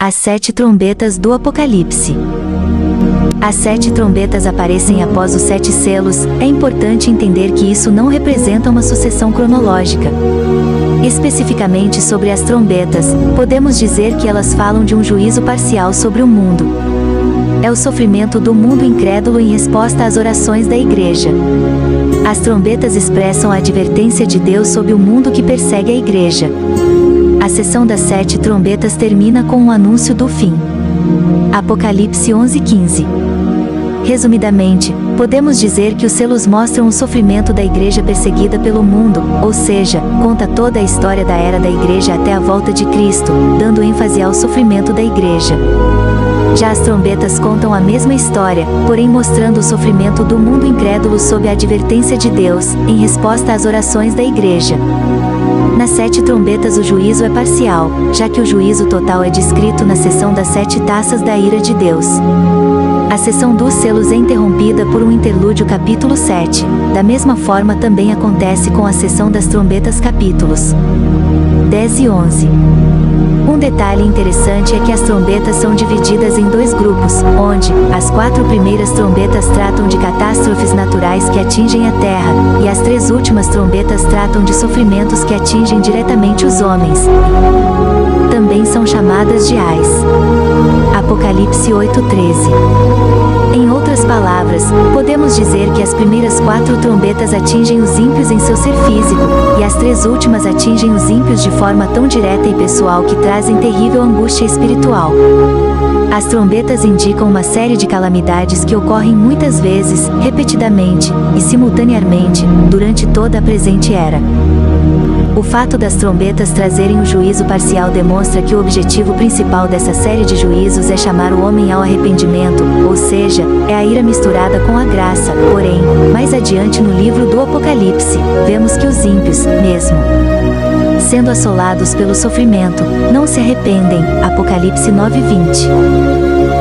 As 7 trombetas do Apocalipse. As 7 trombetas aparecem após os 7 selos. É importante entender que isso não representa uma sucessão cronológica. Especificamente sobre as trombetas, podemos dizer que elas falam de um juízo parcial sobre o mundo. É o sofrimento do mundo incrédulo em resposta às orações da igreja. As trombetas expressam a advertência de Deus sobre o mundo que persegue a igreja. A sessão das 7 trombetas termina com um anúncio do fim. Apocalipse 11:15. Resumidamente, podemos dizer que os selos mostram o sofrimento da igreja perseguida pelo mundo, ou seja, conta toda a história da era da igreja até a volta de Cristo, dando ênfase ao sofrimento da igreja. Já as trombetas contam a mesma história, porém mostrando o sofrimento do mundo incrédulo sob a advertência de Deus, em resposta às orações da igreja. Nas 7 trombetas o juízo é parcial, já que o juízo total é descrito na sessão das 7 taças da ira de Deus. A sessão dos selos é interrompida por um interlúdio capítulo 7, da mesma forma também acontece com a sessão das trombetas capítulos 10 e 11. Um detalhe interessante é que as trombetas são divididas em 2 grupos, onde as 4 primeiras trombetas tratam de catástrofes naturais que atingem a terra, e as 3 últimas trombetas tratam de sofrimentos que atingem diretamente os homens. Também são chamadas de ais. Apocalipse 8:13. Em outras palavras, podemos dizer que as primeiras 4 trombetas atingem os ímpios em seu ser físico, e as 3 últimas atingem os ímpios de forma tão direta e pessoal que trazem terrível angústia espiritual. As trombetas indicam uma série de calamidades que ocorrem muitas vezes, repetidamente, e simultaneamente, durante toda a presente era. O fato das trombetas trazerem o juízo parcial demonstra que o objetivo principal dessa série de juízos é chamar o homem ao arrependimento, ou seja, é a ira misturada com a graça. Porém, mais adiante no livro do Apocalipse, vemos que os ímpios, mesmo sendo assolados pelo sofrimento, não se arrependem. Apocalipse 9:20.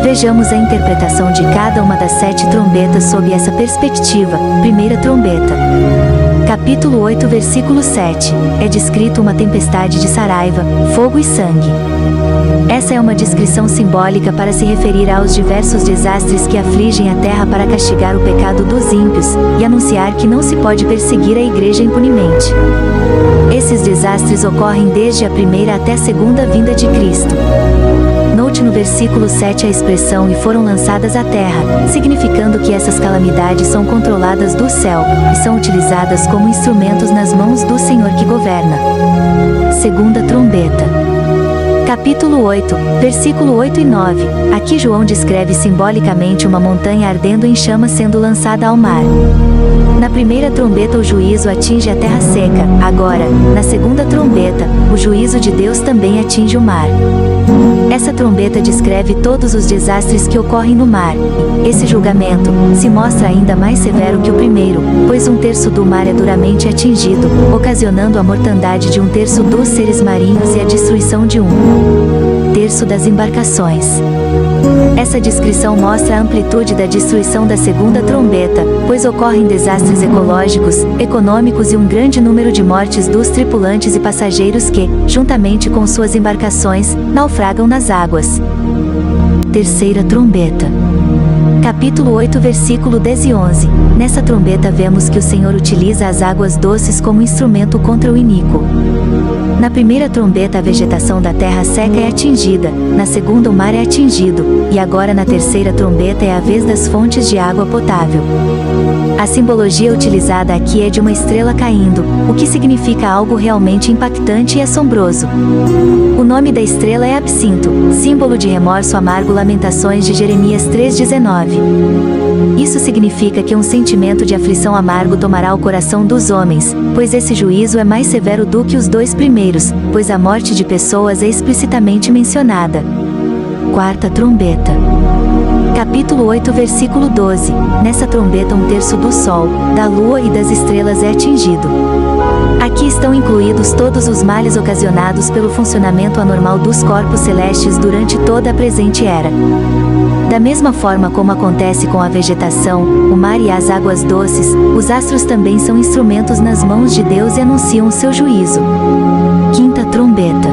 Vejamos a interpretação de cada uma das 7 trombetas sob essa perspectiva. Primeira trombeta. Capítulo 8, versículo 7, é descrito uma tempestade de saraiva, fogo e sangue. Essa é uma descrição simbólica para se referir aos diversos desastres que afligem a terra para castigar o pecado dos ímpios, e anunciar que não se pode perseguir a igreja impunemente. Esses desastres ocorrem desde a primeira até a segunda vinda de Cristo. Note no versículo 7 a expressão "e foram lançadas à terra", significando que essas calamidades são controladas do céu, e são utilizadas como instrumentos nas mãos do Senhor que governa. Segunda trombeta. Capítulo 8, versículo 8 e 9, aqui João descreve simbolicamente uma montanha ardendo em chamas sendo lançada ao mar. Na primeira trombeta o juízo atinge a terra seca, agora, na segunda trombeta, o juízo de Deus também atinge o mar. Essa trombeta descreve todos os desastres que ocorrem no mar. Esse julgamento se mostra ainda mais severo que o primeiro, pois 1/3 do mar é duramente atingido, ocasionando a mortandade de 1/3 dos seres marinhos e a destruição de 1/3 das embarcações. Essa descrição mostra a amplitude da destruição da segunda trombeta, pois ocorrem desastres ecológicos, econômicos e um grande número de mortes dos tripulantes e passageiros que, juntamente com suas embarcações, naufragam nas águas. Terceira trombeta. Capítulo 8, versículo 10 e 11. Nessa trombeta vemos que o Senhor utiliza as águas doces como instrumento contra o iníquo. Na primeira trombeta a vegetação da terra seca é atingida, na segunda o mar é atingido, e agora na terceira trombeta é a vez das fontes de água potável. A simbologia utilizada aqui é de uma estrela caindo, o que significa algo realmente impactante e assombroso. O nome da estrela é Absinto, símbolo de remorso amargo. Lamentações de Jeremias 3:19. Isso significa que um sentimento de aflição amargo tomará o coração dos homens, pois esse juízo é mais severo do que os 2 primeiros, pois a morte de pessoas é explicitamente mencionada. Quarta trombeta. Capítulo 8, versículo 12. Nessa trombeta 1/3 do sol, da lua e das estrelas é atingido. Aqui estão incluídos todos os males ocasionados pelo funcionamento anormal dos corpos celestes durante toda a presente era. Da mesma forma como acontece com a vegetação, o mar e as águas doces, os astros também são instrumentos nas mãos de Deus e anunciam o seu juízo. Quinta trombeta.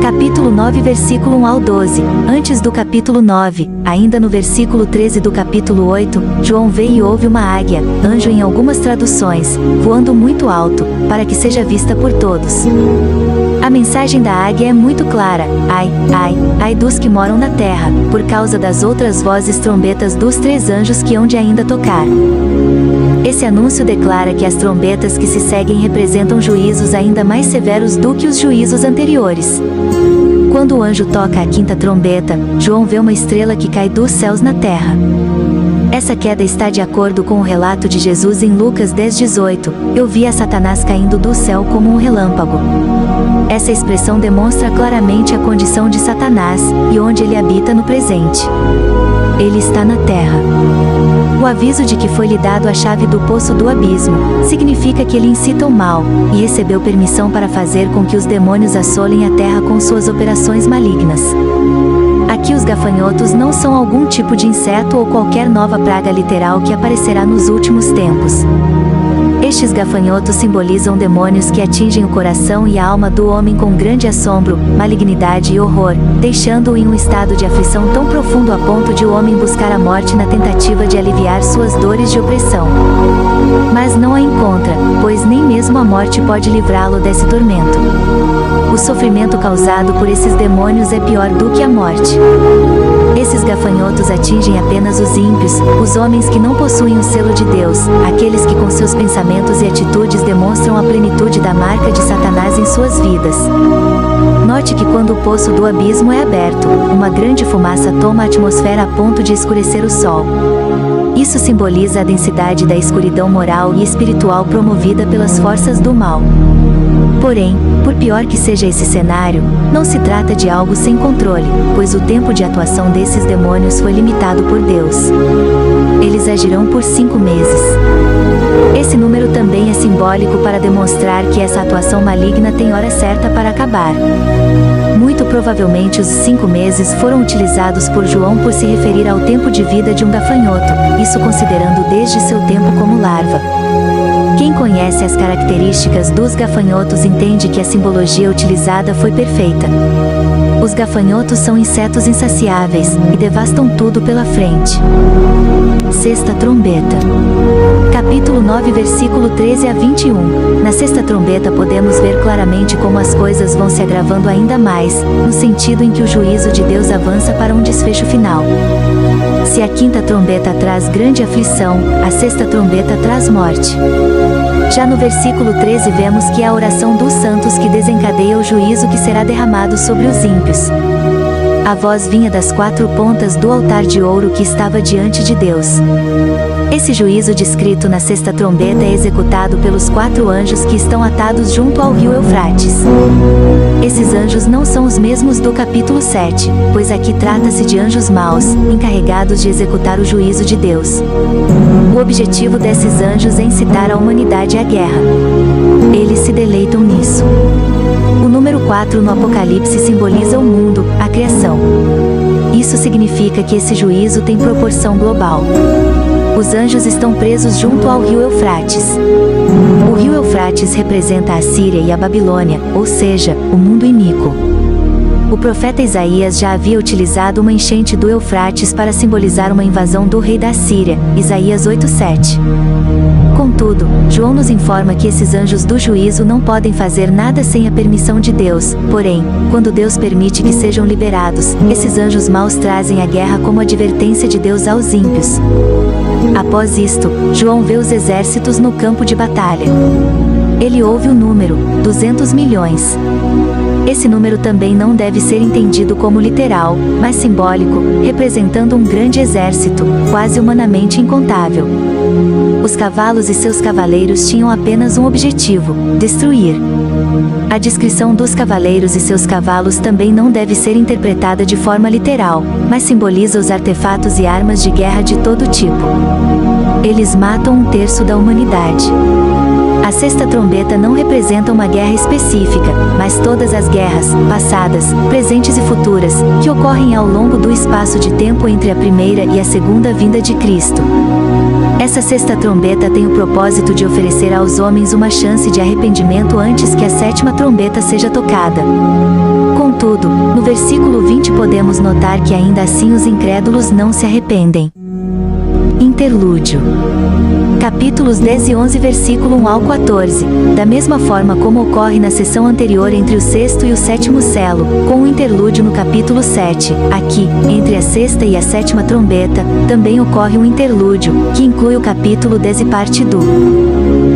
Capítulo 9, versículo 1 ao 12. Antes do capítulo 9, ainda no versículo 13 do capítulo 8, João vê e ouve uma águia, anjo em algumas traduções, voando muito alto, para que seja vista por todos. A mensagem da águia é muito clara: ai, ai, ai dos que moram na terra, por causa das outras vozes trombetas dos 3 anjos que hão de ainda tocar. Esse anúncio declara que as trombetas que se seguem representam juízos ainda mais severos do que os juízos anteriores. Quando o anjo toca a 5ª trombeta, João vê uma estrela que cai dos céus na terra. Essa queda está de acordo com o relato de Jesus em Lucas 10:18, eu vi a Satanás caindo do céu como um relâmpago. Essa expressão demonstra claramente a condição de Satanás, e onde ele habita no presente. Ele está na terra. O aviso de que foi-lhe dado a chave do poço do abismo, significa que ele incita o mal, e recebeu permissão para fazer com que os demônios assolem a terra com suas operações malignas. Aqui os gafanhotos não são algum tipo de inseto ou qualquer nova praga literal que aparecerá nos últimos tempos. Estes gafanhotos simbolizam demônios que atingem o coração e a alma do homem com grande assombro, malignidade e horror, deixando-o em um estado de aflição tão profundo a ponto de o homem buscar a morte na tentativa de aliviar suas dores de opressão. Mas não a encontra, pois nem mesmo a morte pode livrá-lo desse tormento. O sofrimento causado por esses demônios é pior do que a morte. Esses gafanhotos atingem apenas os ímpios, os homens que não possuem o selo de Deus, aqueles que com seus pensamentos e atitudes demonstram a plenitude da marca de Satanás em suas vidas. Note que quando o poço do abismo é aberto, uma grande fumaça toma a atmosfera a ponto de escurecer o sol. Isso simboliza a densidade da escuridão moral e espiritual promovida pelas forças do mal. Porém, por pior que seja esse cenário, não se trata de algo sem controle, pois o tempo de atuação desses demônios foi limitado por Deus. Eles agirão por 5 meses. Esse número também é simbólico para demonstrar que essa atuação maligna tem hora certa para acabar. Muito provavelmente os 5 meses foram utilizados por João por se referir ao tempo de vida de um gafanhoto, isso considerando desde seu tempo como larva. Quem conhece as características dos gafanhotos entende que a simbologia utilizada foi perfeita. Os gafanhotos são insetos insaciáveis, e devastam tudo pela frente. 6ª trombeta. Capítulo 9, versículo 13 a 21. Na 6ª trombeta podemos ver claramente como as coisas vão se agravando ainda mais, no sentido em que o juízo de Deus avança para um desfecho final. Se a 5ª trombeta traz grande aflição, a 6ª trombeta traz morte. Já no versículo 13 vemos que é a oração dos santos que desencadeia o juízo que será derramado sobre os ímpios. A voz vinha das 4 pontas do altar de ouro que estava diante de Deus. Esse juízo descrito na 6ª trombeta é executado pelos 4 anjos que estão atados junto ao rio Eufrates. Esses anjos não são os mesmos do capítulo 7, pois aqui trata-se de anjos maus, encarregados de executar o juízo de Deus. O objetivo desses anjos é incitar a humanidade à guerra. Eles se deleitam nisso. O número 4 no Apocalipse simboliza o mundo, a criação. Isso significa que esse juízo tem proporção global. Os anjos estão presos junto ao rio Eufrates. O rio Eufrates representa a Síria e a Babilônia, ou seja, o mundo iníquo. O profeta Isaías já havia utilizado uma enchente do Eufrates para simbolizar uma invasão do rei da Síria, Isaías 8:7. Contudo, João nos informa que esses anjos do juízo não podem fazer nada sem a permissão de Deus, porém, quando Deus permite que sejam liberados, esses anjos maus trazem a guerra como advertência de Deus aos ímpios. Após isto, João vê os exércitos no campo de batalha. Ele ouve o número, 200 milhões. Esse número também não deve ser entendido como literal, mas simbólico, representando um grande exército, quase humanamente incontável. Os cavalos e seus cavaleiros tinham apenas um objetivo: destruir. A descrição dos cavaleiros e seus cavalos também não deve ser interpretada de forma literal, mas simboliza os artefatos e armas de guerra de todo tipo. Eles matam 1/3 da humanidade. A sexta trombeta não representa uma guerra específica, mas todas as guerras, passadas, presentes e futuras, que ocorrem ao longo do espaço de tempo entre a primeira e a segunda vinda de Cristo. Essa sexta trombeta tem o propósito de oferecer aos homens uma chance de arrependimento antes que a sétima trombeta seja tocada. Contudo, no versículo 20 podemos notar que ainda assim os incrédulos não se arrependem. Interlúdio. Capítulos 10 e 11 versículo 1 ao 14. Da mesma forma como ocorre na sessão anterior entre o sexto e o sétimo selo, com o interlúdio no capítulo 7, aqui, entre a sexta e a sétima trombeta, também ocorre um interlúdio, que inclui o capítulo 10 e parte do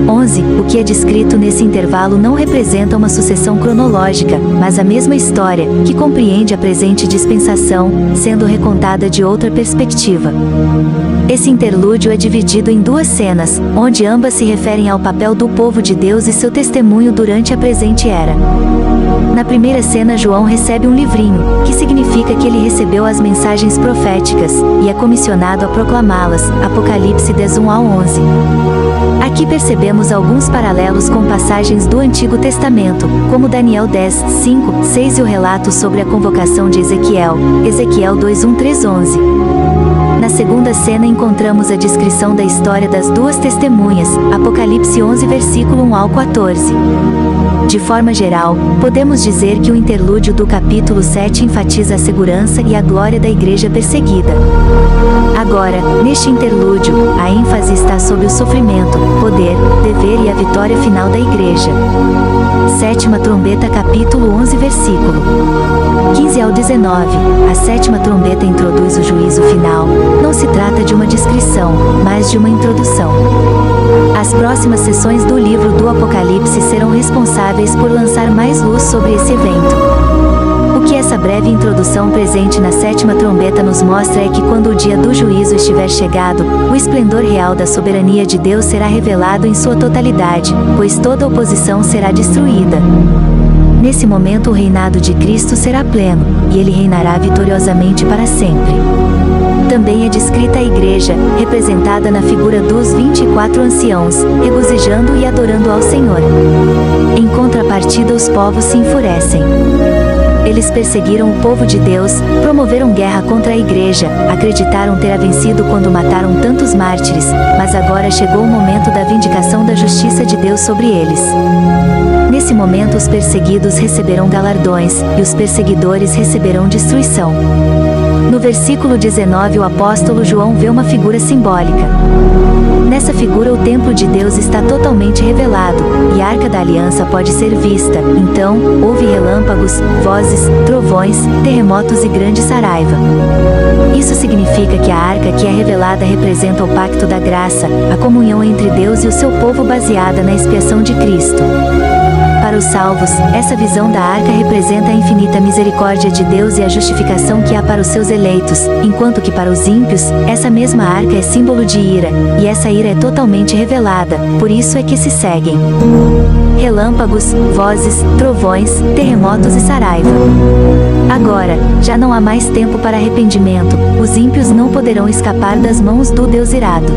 11. O que é descrito nesse intervalo não representa uma sucessão cronológica, mas a mesma história, que compreende a presente dispensação, sendo recontada de outra perspectiva. Esse interlúdio é dividido em duas cenas, onde ambas se referem ao papel do povo de Deus e seu testemunho durante a presente era. Na primeira cena, João recebe um livrinho, que significa que ele recebeu as mensagens proféticas, e é comissionado a proclamá-las, Apocalipse 10, 1 ao 11. Aqui percebemos alguns paralelos com passagens do Antigo Testamento, como Daniel 10, 5, 6 e o relato sobre a convocação de Ezequiel, Ezequiel 2, 1, 3, 11. Na segunda cena encontramos a descrição da história das duas testemunhas, Apocalipse 11 versículo 1 ao 14. De forma geral, podemos dizer que o interlúdio do capítulo 7 enfatiza a segurança e a glória da igreja perseguida. Agora, neste interlúdio, a ênfase está sobre o sofrimento, poder, dever e a vitória final da igreja. Sétima trombeta capítulo 11 versículo 15 ao 19. A sétima trombeta introduz o juízo final. Não se trata de uma descrição, mas de uma introdução. As próximas sessões do livro do Apocalipse serão responsáveis por lançar mais luz sobre esse evento. O que essa breve introdução presente na sétima trombeta nos mostra é que quando o dia do juízo estiver chegado, o esplendor real da soberania de Deus será revelado em sua totalidade, pois toda oposição será destruída. Nesse momento o reinado de Cristo será pleno, e ele reinará vitoriosamente para sempre. Também é descrita a igreja, representada na figura dos 24 anciãos, regozijando e adorando ao Senhor. Em contrapartida, os povos se enfurecem. Eles perseguiram o povo de Deus, promoveram guerra contra a igreja, acreditaram ter a vencido quando mataram tantos mártires, mas agora chegou o momento da vindicação da justiça de Deus sobre eles. Nesse momento os perseguidos receberão galardões, e os perseguidores receberão destruição. No versículo 19 o apóstolo João vê uma figura simbólica. Nessa figura o templo de Deus está totalmente revelado, e a arca da aliança pode ser vista. Então, houve relâmpagos, vozes, trovões, terremotos e grande saraiva. Isso significa que a arca que é revelada representa o pacto da graça, a comunhão entre Deus e o seu povo baseada na expiação de Cristo. Para os salvos, essa visão da arca representa a infinita misericórdia de Deus e a justificação que há para os seus eleitos, enquanto que para os ímpios, essa mesma arca é símbolo de ira, e essa ira é totalmente revelada, por isso é que se seguem relâmpagos, vozes, trovões, terremotos e saraiva. Agora, já não há mais tempo para arrependimento, os ímpios não poderão escapar das mãos do Deus irado.